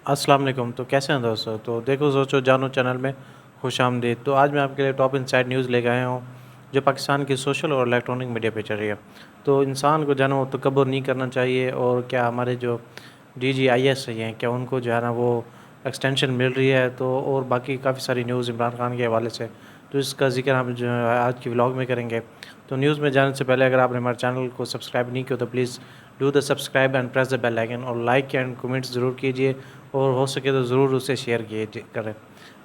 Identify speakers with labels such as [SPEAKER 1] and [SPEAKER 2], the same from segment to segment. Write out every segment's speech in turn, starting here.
[SPEAKER 1] السلام علیکم، تو کیسے ہیں دوستو؟ تو دیکھو سوچو جانو چینل میں خوش آمدید۔ تو آج میں آپ کے لیے ٹاپ انسائڈ نیوز لے کے آیا ہوں جو پاکستان کی سوشل اور الیکٹرانک میڈیا پہ چل رہی ہے۔ تو انسان کو جو ہے نا وہ تکبر نہیں کرنا چاہیے، اور کیا ہمارے جو DGIS ہیں کیا ان کو جو ہے نا وہ ایکسٹینشن مل رہی ہے، تو اور باقی کافی ساری نیوز عمران خان کے حوالے سے، تو اس کا ذکر ہم جو ہے آج کی ولاگ میں کریں گے۔ تو نیوز میں جانے سے پہلے اگر آپ نے ہمارے چینل کو سبسکرائب نہیں کیا تو please do the subscribe and press the bell icon, اور لائک اینڈ کمنٹس ضرور کیجیے، اور ہو سکے تو ضرور اسے شیئر کریں۔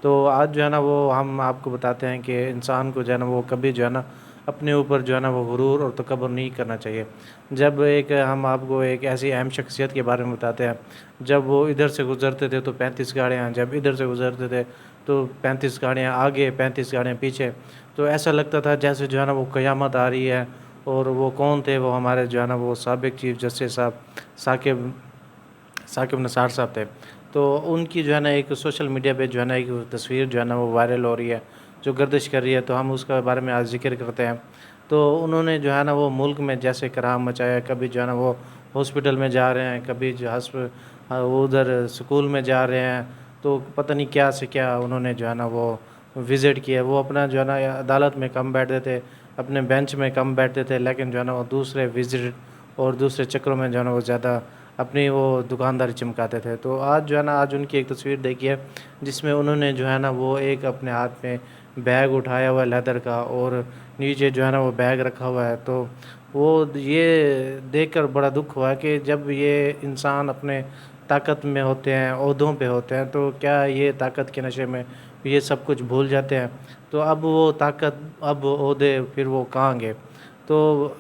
[SPEAKER 1] تو آج جو ہے نا وہ ہم آپ کو بتاتے ہیں کہ انسان کو جو ہے نا وہ کبھی جو ہے نا اپنے اوپر جو ہے نا وہ غرور اور تکبر نہیں کرنا چاہیے۔ جب ہم آپ کو ایک ایسی اہم شخصیت کے بارے میں بتاتے ہیں، جب وہ ادھر سے گزرتے تھے تو 35 گاڑیاں، جب ادھر سے گزرتے تھے تو 35 گاڑیاں آگے 35 گاڑیاں پیچھے، تو ایسا لگتا تھا جیسے جو ہے نا وہ قیامت آ رہی ہے۔ اور وہ کون تھے؟ وہ ہمارے جو ہے نا وہ سابق چیف جسٹس صاحب ثاقب نثار صاحب تھے۔ تو ان کی جو ہے نا ایک سوشل میڈیا پہ جو ہے نا ایک تصویر جو ہے نا وہ وائرل ہو رہی ہے، جو گردش کر رہی ہے، تو ہم اس کے بارے میں آج ذکر کرتے ہیں۔ تو انہوں نے جو ہے نا وہ ملک میں جیسے کرام مچایا، کبھی جو ہے نا وہ ہاسپٹل میں جا رہے ہیں، کبھی جو وہ ادھر سکول میں جا رہے ہیں، تو پتہ نہیں کیا سے کیا انہوں نے جو ہے نا وہ وزٹ کیا۔ وہ اپنا جو ہے نا عدالت میں کم بیٹھتے تھے، اپنے بینچ میں کم بیٹھتے تھے، لیکن جو ہے نا وہ دوسرے وزٹ اور دوسرے چکروں میں جو ہے نا وہ زیادہ اپنی وہ دکانداری چمکاتے تھے۔ تو آج جو ہے نا آج ان کی ایک تصویر دیکھی ہے جس میں انہوں نے جو ہے نا وہ ایک اپنے ہاتھ میں بیگ اٹھایا ہوا ہے لیدر کا، اور نیچے جو ہے نا وہ بیگ رکھا ہوا ہے۔ تو وہ یہ دیکھ کر بڑا دکھ ہوا کہ جب یہ انسان اپنے طاقت میں ہوتے ہیں، عہدوں پہ ہوتے ہیں، تو کیا یہ طاقت کے نشے میں یہ سب کچھ بھول جاتے ہیں؟ تو اب وہ طاقت، اب عہدے، پھر وہ کہاں گے؟ تو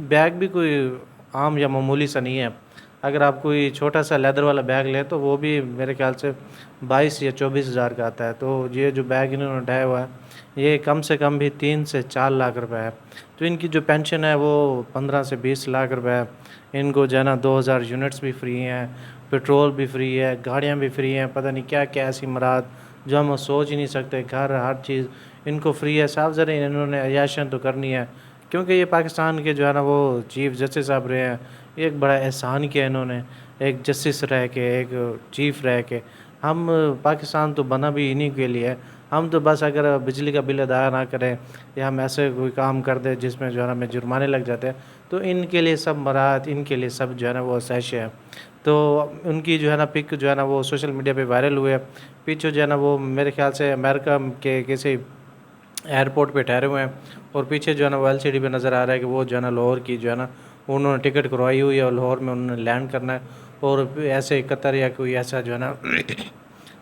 [SPEAKER 1] بیگ بھی کوئی عام یا معمولی سا نہیں ہے۔ اگر آپ کوئی چھوٹا سا لیدر والا بیگ لیں تو وہ بھی میرے خیال سے 22 یا 24 ہزار کا آتا ہے۔ تو یہ جو بیگ انہوں نے اٹھایا ہوا ہے یہ کم سے کم بھی 3 سے 4 لاکھ روپے ہے۔ تو ان کی جو پینشن ہے وہ 15 سے 20 لاکھ روپے ہے۔ ان کو جو ہے نا 2000 یونٹس بھی فری ہیں، پیٹرول بھی فری ہے، گاڑیاں بھی فری ہیں، پتہ نہیں کیا کیا ایسی مراد جو ہم سوچ ہی نہیں سکتے، گھر ہر چیز ان کو فری ہے۔ صاف ظاہر انہوں نے عیاشیاں تو کرنی ہے، کیونکہ یہ پاکستان کے جو ہے نا وہ چیف جسٹس صاحب رہے ہیں۔ ایک بڑا احسان کیا انہوں نے، ایک جسٹس رہ کے، ایک چیف رہ کے۔ ہم پاکستان تو بنا بھی انہی کے لیے ہے۔ ہم تو بس اگر بجلی کا بل ادا نہ کریں یا ہم ایسے کوئی کام کر دیں جس میں جو ہے نا ہمیں جرمانے لگ جاتے ہیں، تو ان کے لیے سب مراد، ان کے لیے سب جو ہے نا وہ سازشیں ہیں۔ تو ان کی جو ہے نا پک جو ہے نا وہ سوشل میڈیا پہ وائرل ہوئے، پیچھے جو ہے نا وہ میرے خیال سے امریکہ کے کسی ایئرپورٹ پہ ٹھہرے ہوئے ہیں، اور پیچھے جو ہے نا وہ LCD پہ نظر آ رہا ہے کہ وہ جو ہے نا لاہور کی جو ہے نا انہوں نے ٹکٹ کروائی ہوئی ہے، اور لاہور میں انہوں نے لینڈ کرنا ہے، اور ایسے قطر یا کوئی ایسا جو ہے نا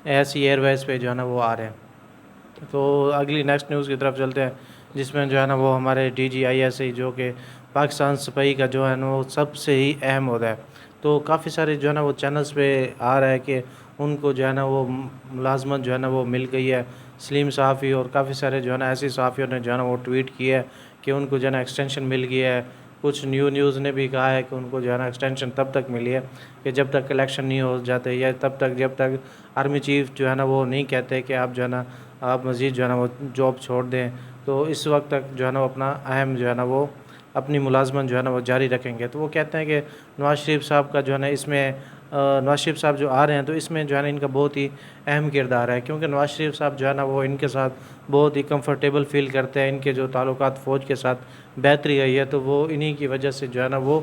[SPEAKER 1] ایسی ایئر ویز پہ جو ہے نا وہ آ رہے ہیں۔ تو اگلی نیکسٹ نیوز کی طرف چلتے ہیں، جس میں جو ہے نا وہ ہمارے DGIS جو کہ پاکستان سپاہی کا جو ہے نا وہ سب سے ہی اہم عہدہ ہے۔ تو کافی سارے جو ہے نا وہ چینلز پہ آ رہا ہے کہ ان کو جو ہے نا وہ ملازمت جو ہے نا وہ مل گئی ہے۔ سلیم صحافی اور کافی سارے جو ہے نا ایسی صحافیوں نے جو ہے نا وہ ٹویٹ کیا ہے کہ ان کو جو ہے نا ایکسٹینشن مل گیا ہے۔ کچھ نیوز نے بھی کہا ہے کہ ان کو جو ہے نا ایکسٹینشن تب تک ملی ہے کہ جب تک الیکشن نہیں ہو جاتے، یا جب تک آرمی چیف جو ہے نا وہ نہیں کہتے کہ آپ جو ہے نا آپ مزید جو ہے نا وہ جاب چھوڑ دیں، تو اس وقت تک جو ہے نا وہ اپنا اہم جو ہے نا وہ اپنی ملازمت جو ہے نا وہ جاری رکھیں گے۔ تو وہ کہتے ہیں کہ نواز شریف صاحب کا جو ہے نا اس میں نواز شریف صاحب جو آ رہے ہیں تو اس میں جو ہے نا ان کا بہت ہی اہم کردار ہے، کیونکہ نواز شریف صاحب جو ہے نا وہ ان کے ساتھ بہت ہی کمفرٹیبل فیل کرتے ہیں۔ ان کے جو تعلقات فوج کے ساتھ بہتری آئی ہے تو وہ انہی کی وجہ سے جو ہے نا وہ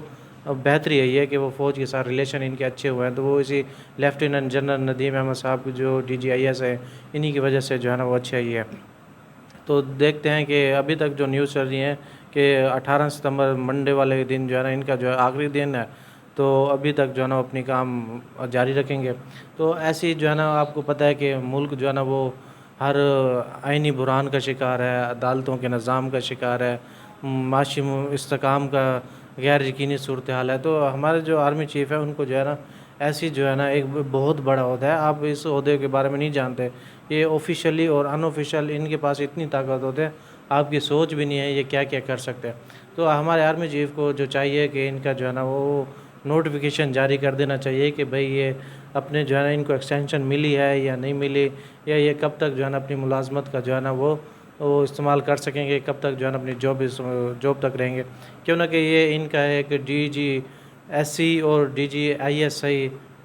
[SPEAKER 1] بہتری آئی ہے کہ وہ فوج کے ساتھ ریلیشن ان کے اچھے ہوئے ہیں۔ تو وہ اسی لیفٹیننٹ جنرل ندیم احمد صاحب جو DGIS ہے انہی کی وجہ سے جو ہے نا وہ اچھے آئی ہے۔ تو دیکھتے ہیں کہ ابھی تک جو نیوز چل رہی ہے کہ 18 ستمبر منڈے والے دن جو ہے نا ان کا جو ہے آخری دن ہے، تو ابھی تک جو ہے نا وہ اپنی کام جاری رکھیں گے۔ تو ایسی جو ہے نا آپ کو پتہ ہے کہ ملک جو ہے نا وہ ہر آئینی بحران کا شکار ہے، عدالتوں کے نظام کا شکار ہے، معاشی استحکام کا غیر یقینی صورتحال ہے۔ تو ہمارے جو آرمی چیف ہے ان کو جو ہے نا ایسی جو ہے نا ایک بہت بڑا عہدہ ہے۔ آپ اس عہدے کے بارے میں نہیں جانتے، یہ آفیشلی اور ان آفیشیل ان کے پاس اتنی طاقت ہوتے ہیں، آپ کی سوچ بھی نہیں ہے یہ کیا کیا کر سکتے ہیں۔ تو ہمارے آرمی چیف کو جو چاہیے کہ ان کا جو ہے نا وہ نوٹیفیکیشن جاری کر دینا چاہیے کہ بھئی یہ اپنے جو ہے نا ان کو ایکسٹینشن ملی ہے یا نہیں ملی، یا یہ کب تک جو ہے نا اپنی ملازمت کا جو ہے نا وہ استعمال کر سکیں گے، کب تک جو ہے نا اپنی جاب تک رہیں گے، کیوں نہ کہ یہ ان کا ایک DGSC اور DGIS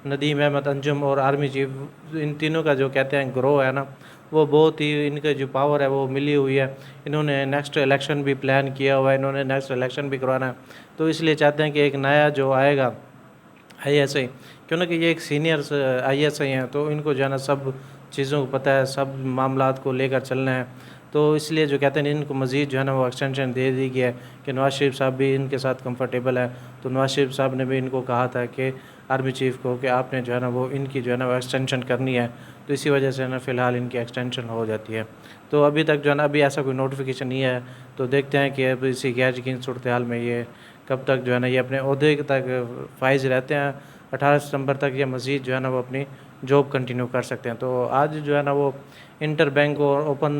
[SPEAKER 1] ندیم احمد انجم اور آرمی چیف، ان تینوں کا جو کہتے ہیں گروہ ہے نا، وہ بہت ہی ان کا جو پاور ہے وہ ملی ہوئی ہے. انہوں نے نیکسٹ الیکشن بھی پلان کیا ہوا ہے، انہوں نے نیکسٹ الیکشن بھی کروانا ہے. تو اس لیے چاہتے ہیں کہ ایک نیا جو آئے گا آئی ایس آئی، کیوں نہ کہ یہ ایک سینئر آئی ایس آئی ہیں، تو ان کو جو ہے نا سب چیزوں کو پتہ ہے، سب معاملات کو لے کر چلنا ہے. تو اس لیے جو کہتے ہیں ان کو مزید جو ہے نا وہ ایکسٹینشن دے دی گیا ہے کہ نواز شریف صاحب بھی ان کے ساتھ کمفرٹیبل ہے. تو نواز شریف صاحب نے بھی ان کو کہا تھا کہ آرمی چیف کو کہ آپ نے جو ہے نا وہ ان کی جو ہے نا وہ ایکسٹینشن کرنی ہے. تو اسی وجہ سے نا فی الحال ان کی ایکسٹینشن ہو جاتی ہے. تو ابھی تک جو ہے نا ابھی ایسا کوئی نوٹیفیکیشن نہیں ہے. تو دیکھتے ہیں کہ اب اسی غیر یقین صورتحال میں یہ کب تک جو ہے نا یہ اپنے عہدے تک فائز رہتے ہیں. 18 ستمبر تک یا مزید جو ہے نا وہ اپنی جاب کنٹینیو کر سکتے ہیں. تو آج جو ہے نا وہ انٹر بینک اور اوپن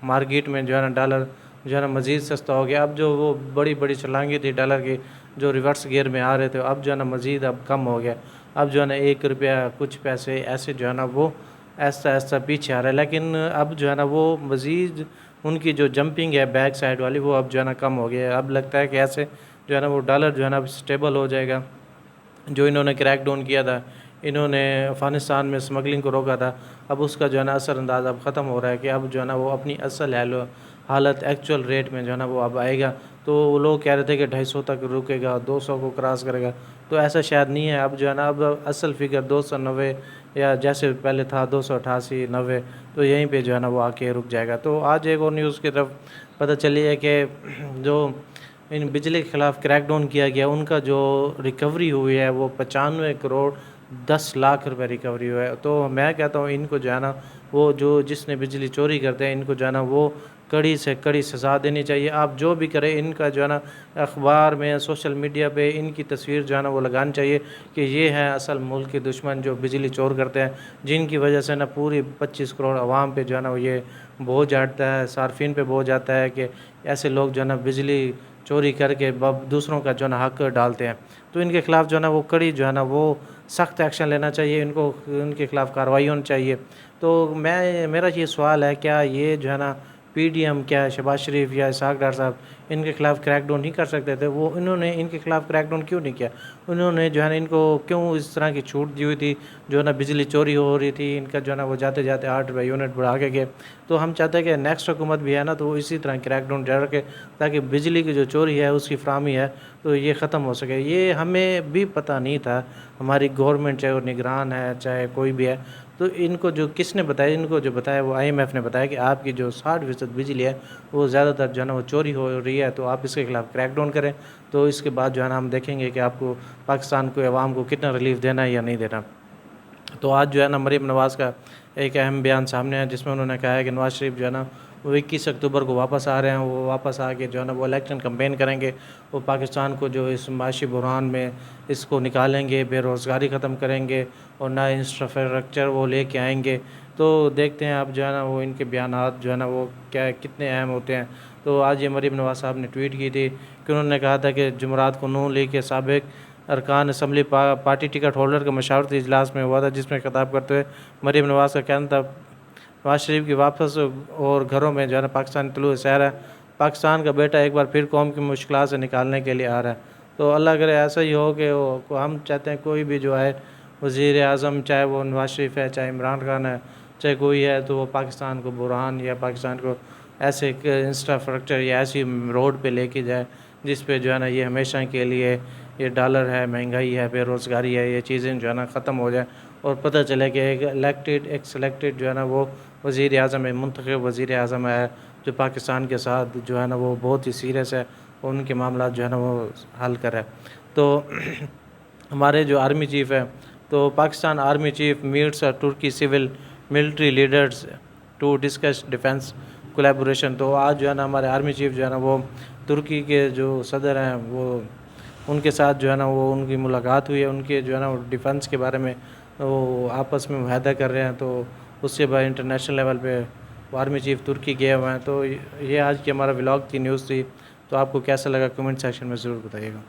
[SPEAKER 1] مارکیٹ میں جو ہے نا ڈالر جو ہے نا مزید سستا ہو گیا. اب جو وہ بڑی بڑی چھلانگیں تھی ڈالر کی جو ریورس گیئر میں آ رہے تھے، اب جو ہے نا مزید اب کم ہو گیا. اب جو ہے نا 1 روپیہ کچھ پیسے ایسے جو ہے نا وہ ایسا ایسا پیچھے آ رہا ہے. لیکن اب جو ہے نا وہ مزید ان کی جو جمپنگ ہے بیک سائڈ والی وہ اب جو ہے نا کم ہو گیا ہے. اب لگتا ہے کہ ایسے جو ہے نا وہ ڈالر جو ہے نا اب اسٹیبل ہو جائے گا. جو انہوں نے کریک ڈاؤن کیا تھا، انہوں نے افغانستان میں اسمگلنگ کو روکا تھا، اب اس کا جو ہے نا اثر انداز اب ختم ہو رہا ہے کہ اب جو ہے نا وہ اپنی اصل حالت ایکچوئل ریٹ میں جو ہے نا وہ اب آئے گا. تو وہ لوگ کہہ رہے تھے کہ 250 تک رکے گا، 200 کو کراس کرے گا. تو ایسا شاید نہیں ہے. اب جو ہے نا اب اصل فگر 290 یا جیسے پہلے تھا 288 90، تو یہیں پہ جو ہے نا وہ آ کے رک جائے گا. تو آج ایک اور نیوز کی طرف پتہ چلی ہے کہ جو ان بجلی کے خلاف کریک ڈاؤن کیا گیا ان کا جو ریکوری ہوئی ہے وہ 95 کروڑ 10 لاکھ روپے ریکوری ہوا ہے. تو میں کہتا ہوں ان کو جو ہے نا وہ جو جس نے بجلی چوری کرتے ہیں ان کو جو ہے نا وہ کڑی سے کڑی سزا دینی چاہیے. آپ جو بھی کریں ان کا جو ہے نا اخبار میں سوشل میڈیا پہ ان کی تصویر جو ہے نا وہ لگانی چاہیے کہ یہ ہیں اصل ملک کے دشمن جو بجلی چور کرتے ہیں، جن کی وجہ سے نا پوری 25 کروڑ عوام پہ جو ہے نا وہ یہ بوجھ آتا ہے، صارفین پہ بوجھ آتا ہے کہ ایسے لوگ جو ہے نا بجلی چوری کر کے دوسروں کا جو ہے نا حق ڈالتے ہیں. تو ان کے خلاف جو ہے نا وہ کڑی جو ہے نا وہ سخت ایکشن لینا چاہیے، ان کو ان کے خلاف کارروائی ہونی چاہیے. تو میرا یہ سوال ہے، کیا یہ جو ہے نا پی ڈی ایم، کیا شہباز شریف یا اسحاق ڈار صاحب ان کے خلاف کریک ڈاؤن نہیں کر سکتے تھے؟ وہ انہوں نے ان کے خلاف کریک ڈاؤن کیوں نہیں کیا؟ انہوں نے جو ہے نا ان کو کیوں اس طرح کی چھوٹ دی ہوئی تھی؟ جو ہے نا بجلی چوری ہو رہی تھی، ان کا جو ہے نا وہ جاتے جاتے 8 روپے یونٹ بڑھا کے گئے. تو ہم چاہتے ہیں کہ نیکسٹ حکومت بھی ہے نا تو وہ اسی طرح کریک ڈاؤن جاری رکھے تاکہ بجلی کی جو چوری ہے اس کی فراہمی ہے تو یہ ختم ہو سکے. یہ ہمیں بھی پتہ نہیں تھا، ہماری گورنمنٹ چاہے وہ نگران ہے چاہے کوئی بھی ہے، تو ان کو جو کس نے بتایا، ان کو جو بتایا وہ آئی ایم ایف نے بتایا کہ آپ کی جو 60% بجلی ہے وہ زیادہ تر جو ہے نا وہ چوری ہو رہی ہے، تو آپ اس کے خلاف کریک ڈاؤن کریں. تو اس کے بعد جو ہے نا ہم دیکھیں گے کہ آپ کو پاکستان کو عوام کو کتنا ریلیف دینا ہے یا نہیں دینا. تو آج جو ہے نا مریم نواز کا ایک اہم بیان سامنے ہے جس میں انہوں نے کہا ہے کہ نواز شریف جو ہے نا وہ 21 اکتوبر کو واپس آ رہے ہیں. وہ واپس آ کے جو ہے نا وہ الیکشن کمپین کریں گے، وہ پاکستان کو جو اس معاشی بحران میں اس کو نکالیں گے، بے روزگاری ختم کریں گے اور نیا انفراسٹرکچر وہ لے کے آئیں گے. تو دیکھتے ہیں اب جو ہے نا وہ ان کے بیانات جو ہے نا وہ کتنے اہم ہوتے ہیں. تو آج یہ مریم نواز صاحب نے ٹویٹ کی تھی کہ انہوں نے کہا تھا کہ جمعرات کو نون لیگ کے سابق ارکان اسمبلی پارٹی ٹکٹ ہولڈر کا مشاورتی اجلاس میں ہوا تھا، جس میں خطاب کرتے ہوئے مریم نواز کا کہنا تھا نواز شریف کی واپس اور گھروں میں جو ہے نا پاکستان طلوع سحر ہے. پاکستان کا بیٹا ایک بار پھر قوم کی مشکلات سے نکالنے کے لیے آ رہا ہے. تو اللہ کرے ایسا ہی ہو کہ ہم چاہتے ہیں کوئی بھی جو ہے وزیر اعظم، چاہے وہ نواز شریف ہے چاہے عمران خان ہے چاہے کوئی ہے، تو وہ پاکستان کو بحران یا پاکستان کو ایسے انفراسٹرکچر یا ایسی روڈ پہ لے کے جائے جس پہ جو ہے نا یہ ہمیشہ کے لیے یہ ڈالر ہے، مہنگائی ہے، بے روزگاری ہے، یہ چیزیں جو ہے نا ختم ہو جائیں اور پتہ چلے کہ ایک سلیکٹڈ جو ہے نا وہ وزیر اعظم ہے، منتخب وزیر اعظم ہے جو پاکستان کے ساتھ جو ہے نا وہ بہت ہی سیریس ہے اور ان کے معاملات جو ہے نا وہ حل کرے. تو ہمارے جو آرمی چیف ہے، تو Pakistan army chief meets Turkey civil military leaders to discuss defence collaboration. تو آج جو ہے نا ہمارے آرمی چیف جو ہے نا وہ ترکی کے جو صدر ہیں وہ ان کے ساتھ جو ہے نا وہ ان کی ملاقات ہوئی ہے. ان کے جو ہے نا وہ ڈیفنس کے بارے میں وہ آپس میں معاہدہ کر رہے ہیں. تو اس سے بعد انٹرنیشنل لیول پہ آرمی چیف ترکی گئے ہوئے ہیں. تو یہ آج کی ہمارا ولاگ تھی، نیوز تھی. تو آپ کو کیسا لگا کمنٹ سیکشن میں ضرور بتائیے گا.